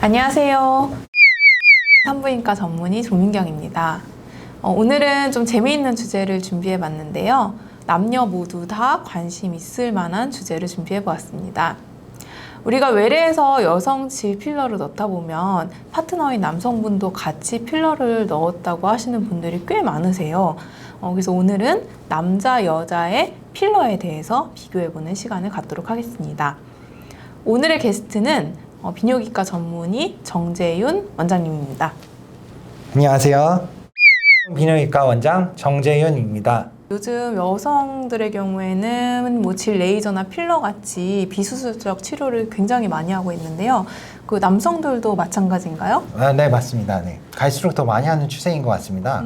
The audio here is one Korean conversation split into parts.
안녕하세요. 산부인과 전문의 조민경입니다. 오늘은 좀 재미있는 주제를 준비해 봤는데요. 남녀 모두 다 관심 있을 만한 주제를 준비해 보았습니다. 우리가 외래에서 여성 질 필러를 넣다 보면 파트너인 남성분도 같이 필러를 넣었다고 하시는 분들이 꽤 많으세요. 그래서 오늘은 남자, 여자의 필러에 대해서 비교해보는 시간을 갖도록 하겠습니다. 오늘의 게스트는 비뇨기과 전문의 정재윤 원장님입니다. 안녕하세요. 비뇨기과 원장 정재윤입니다. 요즘 여성들의 경우에는 질 레이저나 필러 같이 비수술적 치료를 굉장히 많이 하고 있는데요. 그 남성들도 마찬가지인가요? 네, 맞습니다. 네. 갈수록 더 많이 하는 추세인 것 같습니다.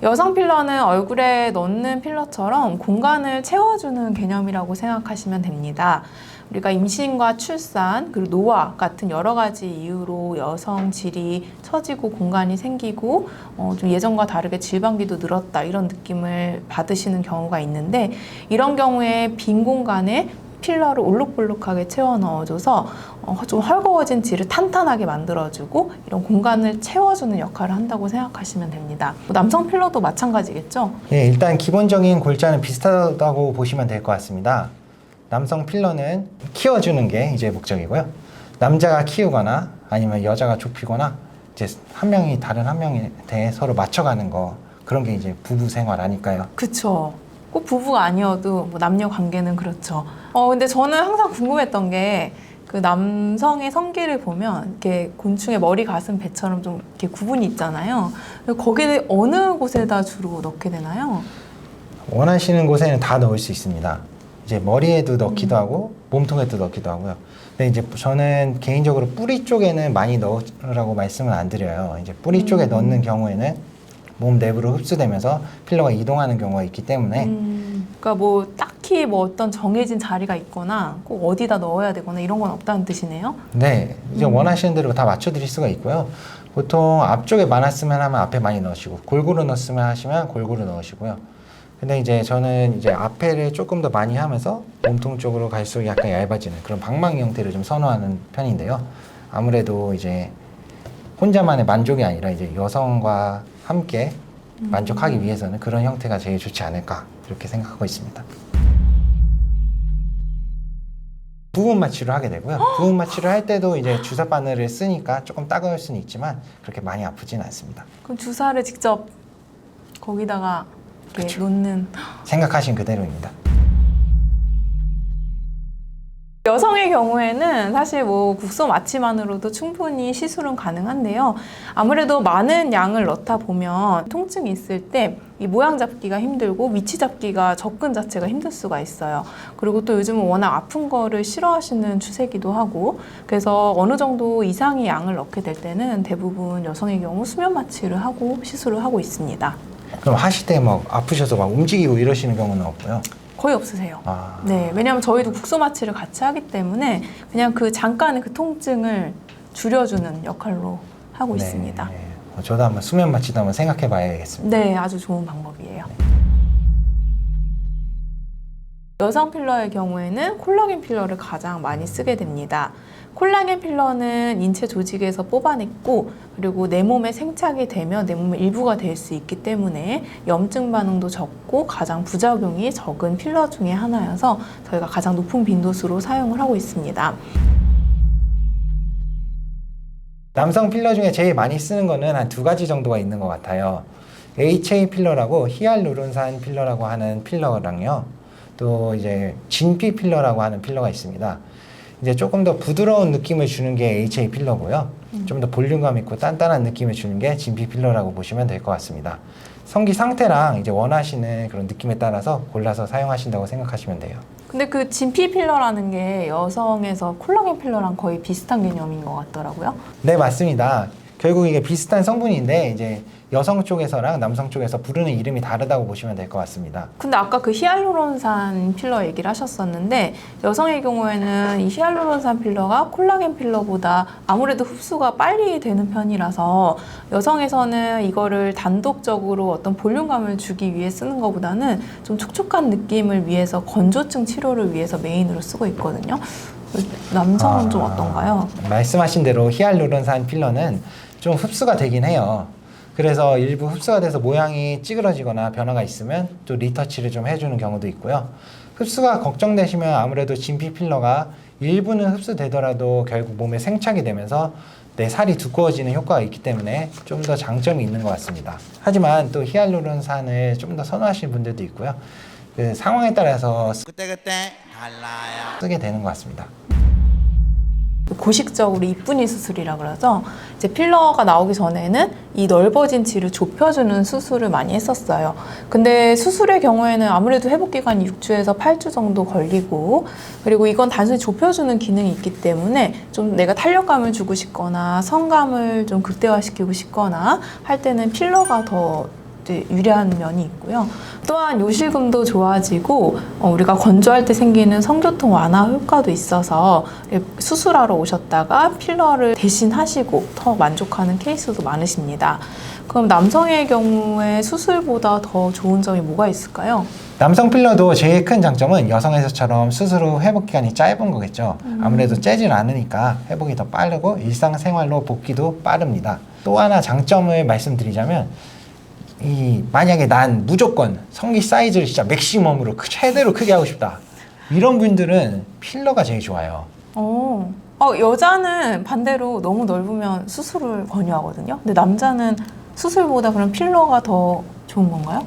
여성 필러는 얼굴에 넣는 필러처럼 공간을 채워주는 개념이라고 생각하시면 됩니다. 우리가 임신과 출산, 그리고 노화 같은 여러 가지 이유로 여성 질이 처지고 공간이 생기고 좀 예전과 다르게 질방비도 늘었다 이런 느낌을 받으시는 경우가 있는데, 이런 경우에 빈 공간에 필러를 올록볼록하게 채워 넣어줘서 좀 헐거워진 질을 탄탄하게 만들어주고 이런 공간을 채워주는 역할을 한다고 생각하시면 됩니다. 남성 필러도 마찬가지겠죠? 네, 일단 기본적인 골자는 비슷하다고 보시면 될 것 같습니다. 남성 필러는 키워주는 게 이제 목적이고요. 남자가 키우거나 아니면 여자가 좁히거나 이제 한 명이 다른 한 명에 대해 서로 맞춰가는 거, 그런 게 이제 부부 생활 아닐까요? 그쵸. 꼭 부부가 아니어도 뭐 남녀 관계는 그렇죠. 근데 저는 항상 궁금했던 게 그 남성의 성기를 보면 이렇게 곤충의 머리, 가슴, 배처럼 좀 이렇게 구분이 있잖아요. 거기에 어느 곳에다 주로 넣게 되나요? 원하시는 곳에는 다 넣을 수 있습니다. 이제 머리에도 넣기도 하고 몸통에도 넣기도 하고요. 근데 이제 저는 개인적으로 뿌리 쪽에는 많이 넣으라고 말씀을 안 드려요. 이제 뿌리 쪽에 넣는 경우에는 몸 내부로 흡수되면서 필러가 이동하는 경우가 있기 때문에 그러니까 뭐 딱히 뭐 어떤 정해진 자리가 있거나 꼭 어디다 넣어야 되거나 이런 건 없다는 뜻이네요? 네, 이제 원하시는 대로 다 맞춰드릴 수가 있고요. 보통 앞쪽에 많았으면 하면 앞에 많이 넣으시고, 골고루 넣었으면 하시면 골고루 넣으시고요. 근데 이제 저는 이제 앞에를 조금 더 많이 하면서 몸통 쪽으로 갈수록 약간 얇아지는 그런 방망이 형태를 좀 선호하는 편인데요. 아무래도 이제 혼자만의 만족이 아니라 이제 여성과 함께 만족하기 위해서는 그런 형태가 제일 좋지 않을까, 이렇게 생각하고 있습니다. 부분 마취를 하게 되고요. 부분 마취를 할 때도 이제 주사 바늘을 쓰니까 조금 따가울 수는 있지만 그렇게 많이 아프지는 않습니다. 그럼 주사를 직접 거기다가 이렇게 그쵸. 놓는. 생각하신 그대로입니다. 여성의 경우에는 사실 뭐 국소 마취만으로도 충분히 시술은 가능한데요. 아무래도 많은 양을 넣다 보면 통증이 있을 때 이 모양 잡기가 힘들고 위치 잡기가 접근 자체가 힘들 수가 있어요. 그리고 또 요즘은 워낙 아픈 거를 싫어하시는 추세기도 하고, 그래서 어느 정도 이상의 양을 넣게 될 때는 대부분 여성의 경우 수면 마취를 하고 시술을 하고 있습니다. 그럼 하실 때 막 아프셔서 막 움직이고 이러시는 경우는 없고요? 거의 없으세요. 네, 왜냐하면 저희도 국소 마취를 같이 하기 때문에 그냥 그 잠깐의 그 통증을 줄여주는 역할로 하고 네, 있습니다. 네. 저도 한번 수면 마취도 한번 생각해 봐야겠습니다. 네, 아주 좋은 방법이에요. 여성 필러의 경우에는 콜라겐 필러를 가장 많이 쓰게 됩니다. 콜라겐 필러는 인체 조직에서 뽑아냈고, 그리고 내 몸에 생착이 되면 내 몸의 일부가 될 수 있기 때문에 염증 반응도 적고 가장 부작용이 적은 필러 중에 하나여서 저희가 가장 높은 빈도수로 사용을 하고 있습니다. 남성 필러 중에 제일 많이 쓰는 거는 한 두 가지 정도가 있는 것 같아요. HA 필러라고 히알루론산 필러라고 하는 필러랑요, 또 이제 진피 필러라고 하는 필러가 있습니다. 이제 조금 더 부드러운 느낌을 주는 게 HA 필러고요. 좀 더 볼륨감 있고 단단한 느낌을 주는 게 진피 필러라고 보시면 될 것 같습니다. 성기 상태랑 이제 원하시는 그런 느낌에 따라서 골라서 사용하신다고 생각하시면 돼요. 근데 그 진피 필러라는 게 여성에서 콜라겐 필러랑 거의 비슷한 개념인 것 같더라고요. 네, 맞습니다. 결국 이게 비슷한 성분인데 이제 여성 쪽에서랑 남성 쪽에서 부르는 이름이 다르다고 보시면 될 것 같습니다. 근데 아까 그 히알루론산 필러 얘기를 하셨었는데, 여성의 경우에는 이 히알루론산 필러가 콜라겐 필러보다 아무래도 흡수가 빨리 되는 편이라서 여성에서는 이거를 단독적으로 어떤 볼륨감을 주기 위해 쓰는 것보다는 좀 촉촉한 느낌을 위해서, 건조증 치료를 위해서 메인으로 쓰고 있거든요. 남성은 좀 어떤가요? 말씀하신 대로 히알루론산 필러는 좀 흡수가 되긴 해요. 그래서 일부 흡수가 돼서 모양이 찌그러지거나 변화가 있으면 또 리터치를 좀 해주는 경우도 있고요. 흡수가 걱정되시면 아무래도 진피 필러가 일부는 흡수되더라도 결국 몸에 생착이 되면서 내 살이 두꺼워지는 효과가 있기 때문에 좀 더 장점이 있는 것 같습니다. 하지만 또 히알루론산을 좀 더 선호하시는 분들도 있고요. 그 상황에 따라서 그때 달라요. 쓰게 되는 것 같습니다. 고식적으로 이쁜이 수술이라 그러죠. 이제 필러가 나오기 전에는 이 넓어진 질을 좁혀주는 수술을 많이 했었어요. 근데 수술의 경우에는 아무래도 회복 기간이 6주에서 8주 정도 걸리고, 그리고 이건 단순히 좁혀주는 기능이 있기 때문에 좀 내가 탄력감을 주고 싶거나 성감을 좀 극대화시키고 싶거나 할 때는 필러가 더 유리한 면이 있고요. 또한 요실금도 좋아지고 우리가 건조할 때 생기는 성교통 완화 효과도 있어서 수술하러 오셨다가 필러를 대신 하시고 더 만족하는 케이스도 많으십니다. 그럼 남성의 경우에 수술보다 더 좋은 점이 뭐가 있을까요? 남성 필러도 제일 큰 장점은 여성에서처럼 수술 후 회복 기간이 짧은 거겠죠. 아무래도 째질 않으니까 회복이 더 빠르고 일상생활로 복귀도 빠릅니다. 또 하나 장점을 말씀드리자면 만약에 난 무조건 성기 사이즈를 진짜 맥시멈으로 최대로 크게 하고 싶다, 이런 분들은 필러가 제일 좋아요. 여자는 반대로 너무 넓으면 수술을 권유하거든요. 근데 남자는 수술보다 그럼 필러가 더 좋은 건가요?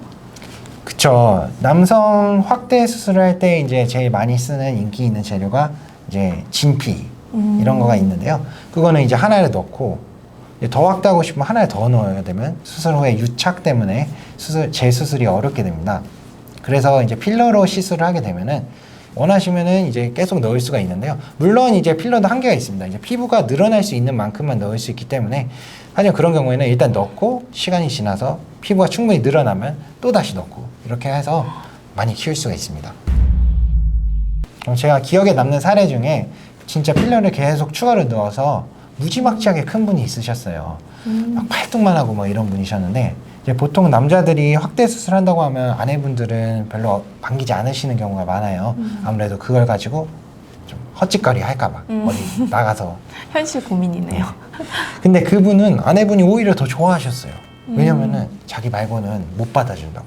그쵸. 남성 확대 수술을 할 때 이제 제일 많이 쓰는 인기 있는 재료가 이제 진피 이런 거가 있는데요. 그거는 이제 하나를 넣고 더 확대하고 싶으면 하나를 더 넣어야 되면 수술 후에 유착 때문에 재수술이 어렵게 됩니다. 그래서 이제 필러로 시술을 하게 되면은 원하시면은 이제 계속 넣을 수가 있는데요. 물론 이제 필러도 한계가 있습니다. 이제 피부가 늘어날 수 있는 만큼만 넣을 수 있기 때문에, 하지만 그런 경우에는 일단 넣고 시간이 지나서 피부가 충분히 늘어나면 또 다시 넣고 이렇게 해서 많이 키울 수가 있습니다. 그럼 제가 기억에 남는 사례 중에 진짜 필러를 계속 추가로 넣어서 무지막지하게 큰 분이 있으셨어요. 막 팔뚝만 하고 뭐 이런 분이셨는데, 이제 보통 남자들이 확대 수술한다고 하면 아내분들은 별로 반기지 않으시는 경우가 많아요. 아무래도 그걸 가지고 좀 헛짓거리 할까봐 어디 나가서. 현실 고민이네요. 근데 그분은 아내분이 오히려 더 좋아하셨어요. 왜냐면은 자기 말고는 못 받아준다고.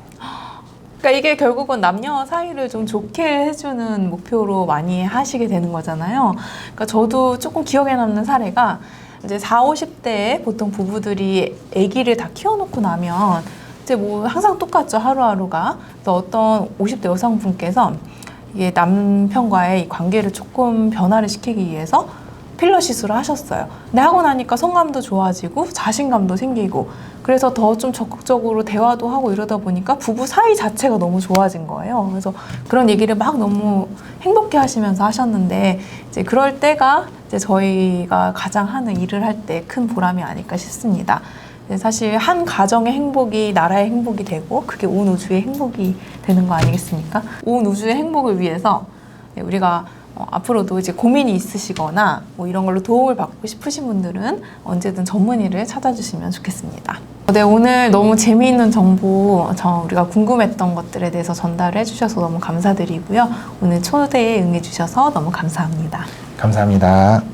그러니까 이게 결국은 남녀 사이를 좀 좋게 해주는 목표로 많이 하시게 되는 거잖아요. 그러니까 저도 조금 기억에 남는 사례가, 이제 40, 50대에 보통 부부들이 아기를 다 키워놓고 나면 이제 뭐 항상 똑같죠, 하루하루가. 그래서 어떤 50대 여성분께서 이게 남편과의 이 관계를 조금 변화를 시키기 위해서 필러 시술을 하셨어요. 근데 하고 나니까 성감도 좋아지고 자신감도 생기고, 그래서 더 좀 적극적으로 대화도 하고 이러다 보니까 부부 사이 자체가 너무 좋아진 거예요. 그래서 그런 얘기를 막 너무 행복해 하시면서 하셨는데, 이제 그럴 때가 이제 저희가 가장 하는 일을 할 때 큰 보람이 아닐까 싶습니다. 사실 한 가정의 행복이 나라의 행복이 되고, 그게 온 우주의 행복이 되는 거 아니겠습니까? 온 우주의 행복을 위해서 우리가 앞으로도 이제 고민이 있으시거나 뭐 이런 걸로 도움을 받고 싶으신 분들은 언제든 전문의를 찾아주시면 좋겠습니다. 네, 오늘 너무 재미있는 정보, 우리가 궁금했던 것들에 대해서 전달해 주셔서 너무 감사드리고요. 오늘 초대에 응해 주셔서 너무 감사합니다. 감사합니다.